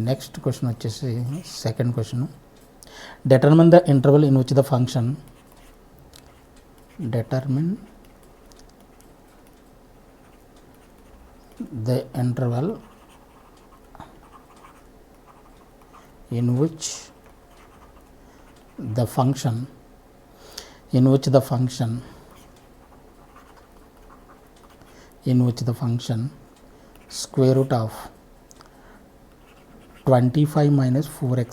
Next question వచ్చేసి second question. Determine the interval in which the function determine the interval in which the function square root of 25 minus 4x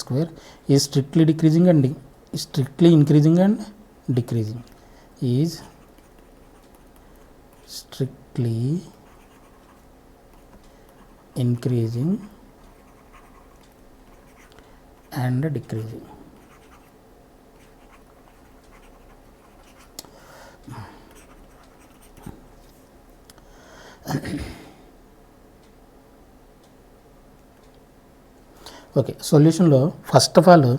square is strictly increasing and decreasing is strictly increasing and decreasing. Okay, సొల్యూషన్లో first of all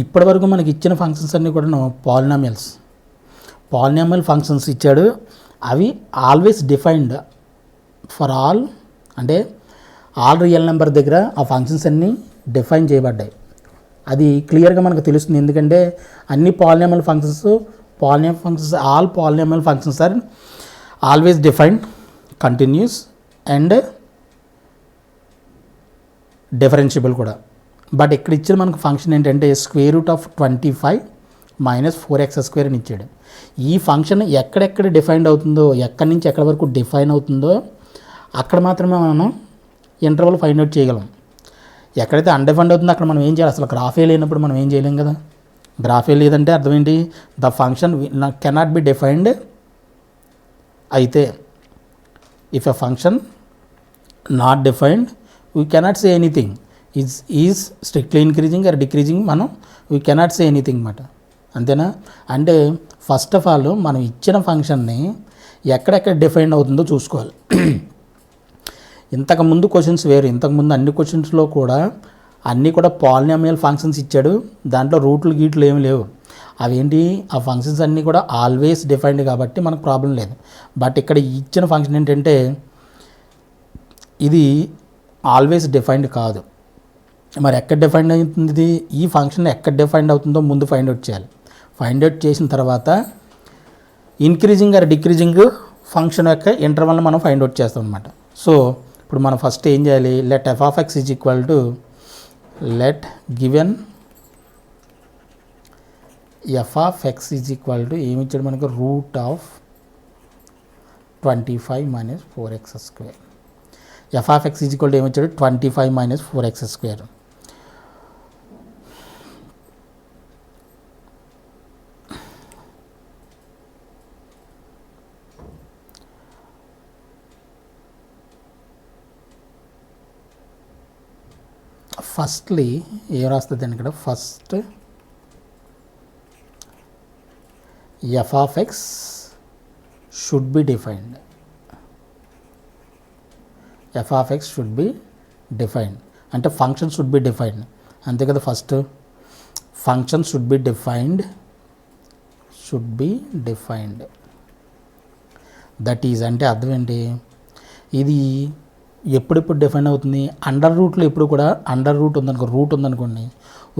ఇప్పటి వరకు మనకి ఇచ్చిన functions అన్నీ కూడా polynomial functions ఇచ్చాడు. అవి always defined for all, అంటే ఆల్ రియల్ నెంబర్ దగ్గర ఆ ఫంక్షన్స్ అన్నీ డిఫైన్ చేయబడ్డాయి. అది క్లియర్గా మనకు తెలుస్తుంది, ఎందుకంటే అన్ని polynomial functions all polynomial functions are always defined, continuous and differentiable కూడా. బట్ ఇక్కడ ఇచ్చిన మనకు ఫంక్షన్ ఏంటంటే square root of 25 minus 4x square అని ఇచ్చాడు. ఈ ఫంక్షన్ ఎక్కడెక్కడ డిఫైన్డ్ అవుతుందో, ఎక్కడి నుంచి ఎక్కడి వరకు డిఫైన్ అవుతుందో అక్కడ మాత్రమే మనం ఇంటర్వల్ ఫైండ్ అవుట్ చేయగలం. ఎక్కడైతే అన్డిఫైన్డ్ అవుతుందో అక్కడ మనం ఏం చేయాలి? అసలు గ్రాఫే లేనప్పుడు మనం ఏం చేయలేం కదా. గ్రాఫే లేదంటే అర్థం ఏంటి? The function cannot be defined. అయితే if a function not defined we cannot say anything. Is strictly increasing or decreasing, we cannot say anything మాట. అంతేనా? అంటే ఫస్ట్ ఆఫ్ ఆల్ మనం ఇచ్చిన ఫంక్షన్ని ఎక్కడెక్కడ డిఫైన్ అవుతుందో చూసుకోవాలి. ఇంతకుముందు క్వశ్చన్స్ వేరు. ఇంతకుముందు అన్ని క్వశ్చన్స్లో కూడా అన్నీ కూడా పాలినామియల్ ఫంక్షన్స్ ఇచ్చాడు. దాంట్లో రూట్లు గీట్లు ఏమి లేవు. అవేంటి? ఆ ఫంక్షన్స్ అన్నీ కూడా ఆల్వేస్ డిఫైన్డ్ కాబట్టి మనకు ప్రాబ్లం లేదు. బట్ ఇక్కడ ఇచ్చిన ఫంక్షన్ ఏంటంటే ఇది ఆల్వేస్ డిఫైన్డ్ కాదు. మరి ఎక్కడ డిఫైన్డ్ అవుతుంది? ఈ ఫంక్షన్ ఎక్కడ డిఫైన్డ్ అవుతుందో ముందు ఫైండ్ అవుట్ చేయాలి. ఫైండ్ అవుట్ చేసిన తర్వాత ఇంక్రీజింగ్ ఆర్ డిక్రీజింగ్ ఫంక్షన్ యొక్క ఇంటర్వల్ని మనం ఫైండ్ అవుట్ చేస్తాం అనమాట. సో ఇప్పుడు మనం ఫస్ట్ ఏం చేయాలి? Let f of x is equal to let given f of x is equal to ఏమి ఇచ్చాడు మనకు? Root of 25 minus 4x square. f of x is equal to ఏమొచ్చాడు? 25 మైనస్ 4x స్క్వేర్. ఫస్ట్లీ ఏం రాస్తుంది అండి ఇక్కడ? First f of x should be defined. f of x should be defined అంటే function should be defined, అంతే కదా. First function should be defined. That is అంటే అర్థం ఏంటి? ఇది ఎప్పుడెప్పుడు డిఫైన్ అవుతుంది? అండర్ రూట్లో ఎప్పుడు కూడా అండర్ రూట్ ఉందనుకోండి,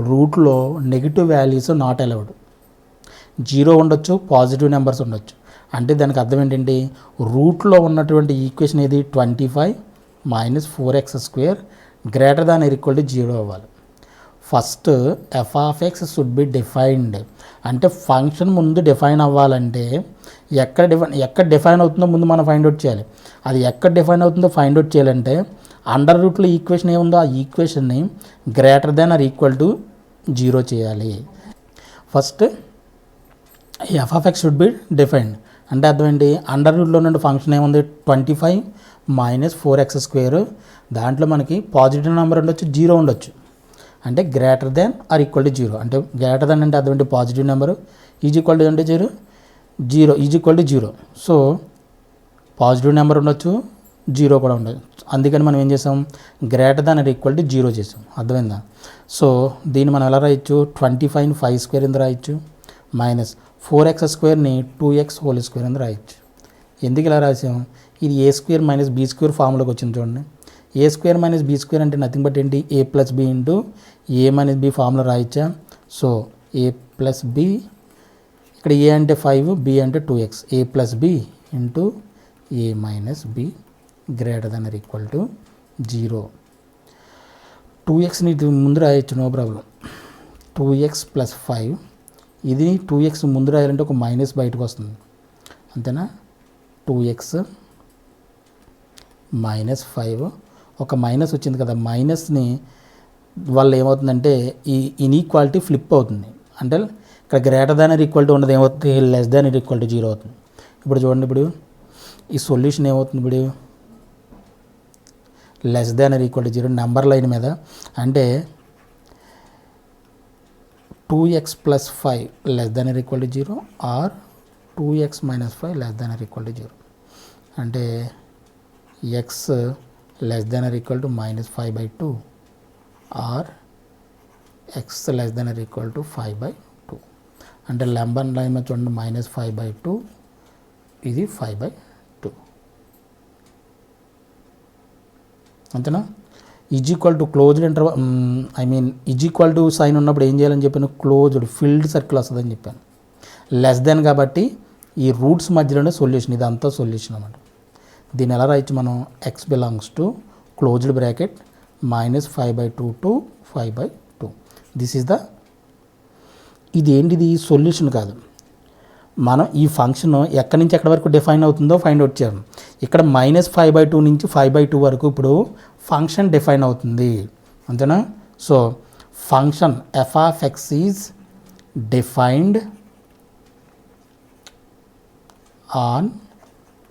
రూట్లో నెగిటివ్ వాల్యూస్ నాట్ అలౌడ్. 0 ఉండొచ్చు, పాజిటివ్ నెంబర్స్ ఉండొచ్చు. అంటే దానికి అర్థం ఏంటంటే రూట్లో ఉన్నటువంటి ఈక్వేషన్ ఏది? 25 minus 4x square greater than or equal to 0 అవ్వాలి. First f of x should be defined అంటే ఫంక్షన్ ముందు డిఫైన్ అవ్వాలంటే ఎక్కడ డిఫైన్ అవుతుందో ముందు మనం ఫైండ్ అవుట్ చేయాలి. అది ఎక్కడ డిఫైన్ అవుతుందో ఫైండ్ అవుట్ చేయాలంటే అండర్ రూట్లో ఈక్వేషన్ ఏముందో ఆ ఈక్వేషన్ని greater than or equal to 0 చేయాలి. First f of x should be defined అంటే అర్థం ఏంటి? అండర్ రూట్లో నుండి ఫంక్షన్ ఏముంది? 25 మైనస్ 4x స్క్వేర్. దాంట్లో మనకి పాజిటివ్ నెంబర్ ఉండొచ్చు, 0 ఉండొచ్చు. అంటే greater than or equal to 0. అంటే గ్రేటర్ దెన్ అంటే అర్థం ఏంటి? Positive number. Is equal to అంటే 0 is equal to 0. So positive number ఉండొచ్చు, 0 కూడా ఉండొచ్చు. అందుకని మనం ఏం చేసాం? Greater than or equal to 0 చేసాం. అర్థమైందా? సో దీన్ని మనం ఎలా రాయొచ్చు? 25ని 5 స్క్వేర్ ఎంత రాయొచ్చు? Minus 4x స్క్వేర్ని 2x whole square అని రాయొచ్చు. ఎందుకు ఇలా రాసాం? ఇది A square minus B square ఫార్ములాకి వచ్చింది చూడండి. A square minus B square అంటే నథింగ్ బట్ ఏంటి, A plus B into A minus B formula రాయొచ్చా. సో ఏ ప్లస్ బి, ఇక్కడ ఏ అంటే 5, బి అంటే 2x, A plus B into A minus B greater than or equal to 0. 2xని ముందు రాయొచ్చు, no problem. 2x plus 5, ఇది 2x ముందు రాయాలంటే ఒక మైనస్ బయటకు వస్తుంది అంతేనా. 2x మైనస్ 5, ఒక మైనస్ వచ్చింది కదా, మైనస్ని వల్ల ఏమవుతుందంటే ఈ ఇన్ఈక్వాలిటీ ఫ్లిప్ అవుతుంది. అంటే ఇక్కడ greater than or equal to ఉన్నది ఏమవుతుంది, less than or equal to 0 అవుతుంది. ఇప్పుడు చూడండి, ఇప్పుడు ఈ సొల్యూషన్ ఏమవుతుంది, ఇప్పుడు less than or equal to 0 number line మీద, అంటే 2x plus 5 less than or equal to 0 or 2x minus 5 less than or equal to 0. అంటే x less than or equal to minus 5/2 or x less than or equal to 5/2. అంటే number line మీద చూడండి, minus 5/2, ఇది 5/2 అంతేనా. Is equal to closed interval, is equal to sign ఉన్నప్పుడు ఏం చేయాలని చెప్పాను, క్లోజ్డ్ ఫిల్డ్ సర్కిల్ వస్తుందని చెప్పాను. లెస్ దెన్ కాబట్టి ఈ రూట్స్ మధ్యలోనే సొల్యూషన్, ఇదంతా సొల్యూషన్ అన్నమాట. దీన్ని ఎలా రాయొచ్చు మనం, X belongs to closed bracket minus 5/2 to 5/2. This is the, ఇది ఏంటిది సొల్యూషన్ కాదు, మనం ఈ ఫంక్షన్ ఎక్కడి నుంచి ఎక్కడి వరకు డిఫైన్ అవుతుందో ఫైండ్ అవుట్ చేయాలి. ఇక్కడ మైనస్ 5/2 నుంచి 5/2 వరకు ఇప్పుడు ఫంక్షన్ డిఫైన్ అవుతుంది అంతేనా. So function f of x is defined on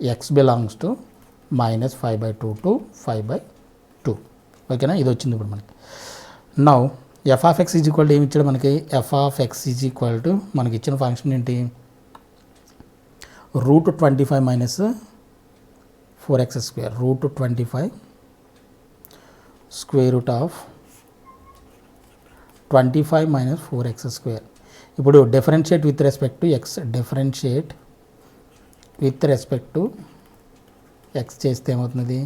x belongs to minus 5/2 to 5/2. ఓకేనా, ఇది వచ్చింది ఇప్పుడు మనకి. Now f of x is equal to ఏమి ఇచ్చాడు మనకి, f of x is equal to మనకి ఇచ్చిన ఫంక్షన్ ఏంటి, root 25 minus 4x square, root 25 square root of 25 minus 4x square. ఇప్పుడు differentiate with respect to x, differentiate with respect to x చేస్తే ఏమవుతుంది,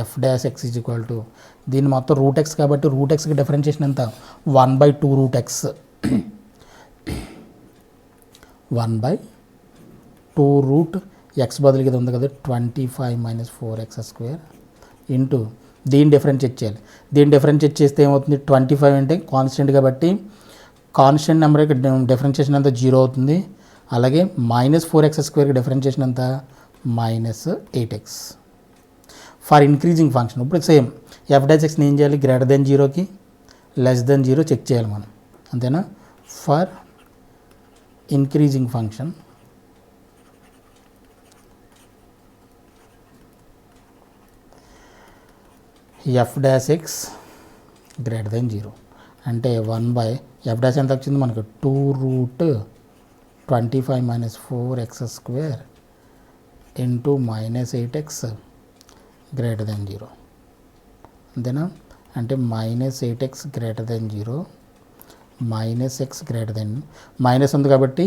F dash X is equal to, దీన్ని మొత్తం root x కాబట్టి route ఎక్స్కి differentiation ఎంత, 1/2 root x, 1/2 root x బదులుకి ఇది ఉంది కదా 25 మైనస్ 4x స్క్వేర్ ఇంటూ దీన్ని డిఫరెన్షియేట్ చేయాలి. దీన్ని డిఫరెన్షియేట్ చేస్తే ఏమవుతుంది, 25 అంటే కాన్స్టెంట్ కాబట్టి కాన్స్టెంట్ నెంబర్కి డిఫరెన్షియేషన్ అంతా 0 అవుతుంది. అలాగే మైనస్ 4x స్క్వేర్కి డిఫరెన్షియేషన్ అంతా minus 8x. For increasing function ఇప్పుడు సేమ్ ఎఫ్ డాష్ ఎక్స్ని ఏం చేయాలి, గ్రేటర్ దెన్ 0కి లెస్ దెన్ 0 చెక్ చేయాలి మనం అంతేనా. For increasing function F dash X greater than 0 అంటే 1 ఎఫ్ డాష్ ఎంత వచ్చింది మనకు, 2 root 25 minus 4x square into minus 8x greater than 0 అంతేనా. అంటే minus 8x greater than 0 minus X greater then, minus ఉంది కాబట్టి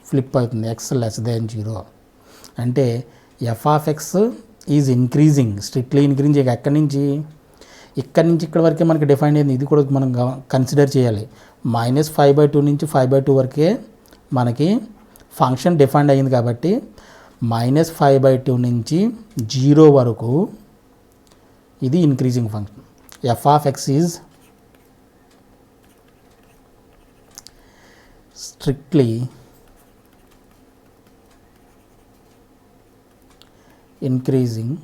ఫ్లిప్ అవుతుంది, ఎక్స్ లెస్ దెన్ 0. అంటే F of x is increasing, strictly increasing. ఎక్కడి నుంచి ఇక్కడ వరకే మనకి డిఫైన్ అయింది, ఇది కూడా మనం కన్సిడర్ చేయాలి. మైనస్ 5/2 నుంచి 5/2 వరకే మనకి ఫంక్షన్ డిఫైన్ అయింది కాబట్టి మైనస్ 5/2 నుంచి 0 వరకు ఇది increasing function. F of x is strictly increasing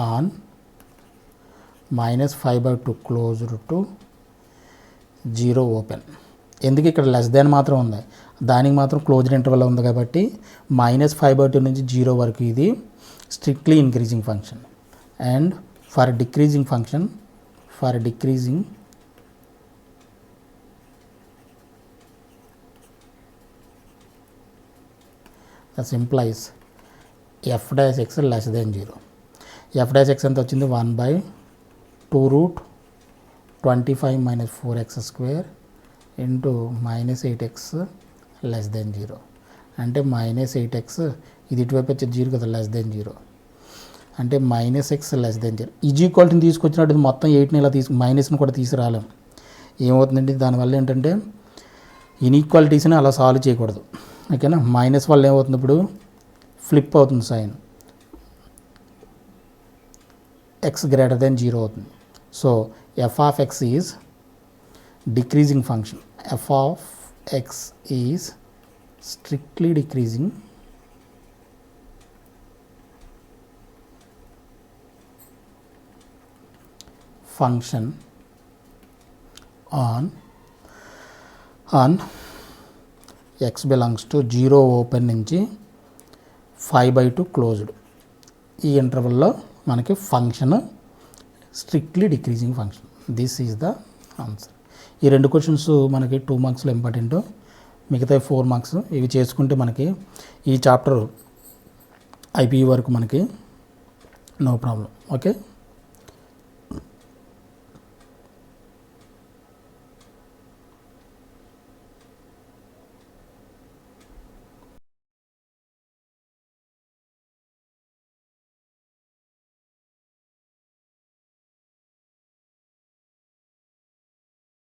on minus 5/2 closed to 0 open. ఎందుకు ఇక్కడ లెస్ దాన్ మాత్రం ఉంది, దానికి మాత్రం క్లోజ్డ్ ఇంటర్వల్ ఉంది కాబట్టి మైనస్ 5/2 నుంచి 0 వరకు ఇది strictly increasing function. And for decreasing function, for decreasing that implies F dash X less than 0. F dash X ఎంత వచ్చింది, 1/2 root 25 minus 4x square into minus 8x less than 0 అంటే -8x ఇది ఇటువైపు వచ్చే 0 కదా, లెస్ దెన్ 0 అంటే -x less than 0. Is ఈక్వాలిటీని తీసుకొచ్చినట్టు మొత్తం 8ని ఇలా మైనస్ని కూడా తీసుకురాలేం. ఏమవుతుందంటే దానివల్ల ఏంటంటే ఇన్ఈక్వాలిటీస్ని అలా సాల్వ్ చేయకూడదు. ఓకేనా, మైనస్ వల్ల ఏమవుతుంది, ఇప్పుడు ఫ్లిప్ అవుతుంది సైన్, x గ్రేటర్ దెన్ 0 అవుతుంది. So f of x is decreasing function. f of x is strictly decreasing function on x belongs to 0 open నుంచి 5/2 క్లోజ్డ్. ఈ ఇంటర్వల్లో మనకి function strictly decreasing function. This is the answer. ఈ 2 questions మనకి 2 మార్క్స్లో important, మిగతా 4 marks. ఇవి చేసుకుంటే మనకి ఈ చాప్టర్ IPE వరకు మనకి నో ప్రాబ్లం. ఓకే.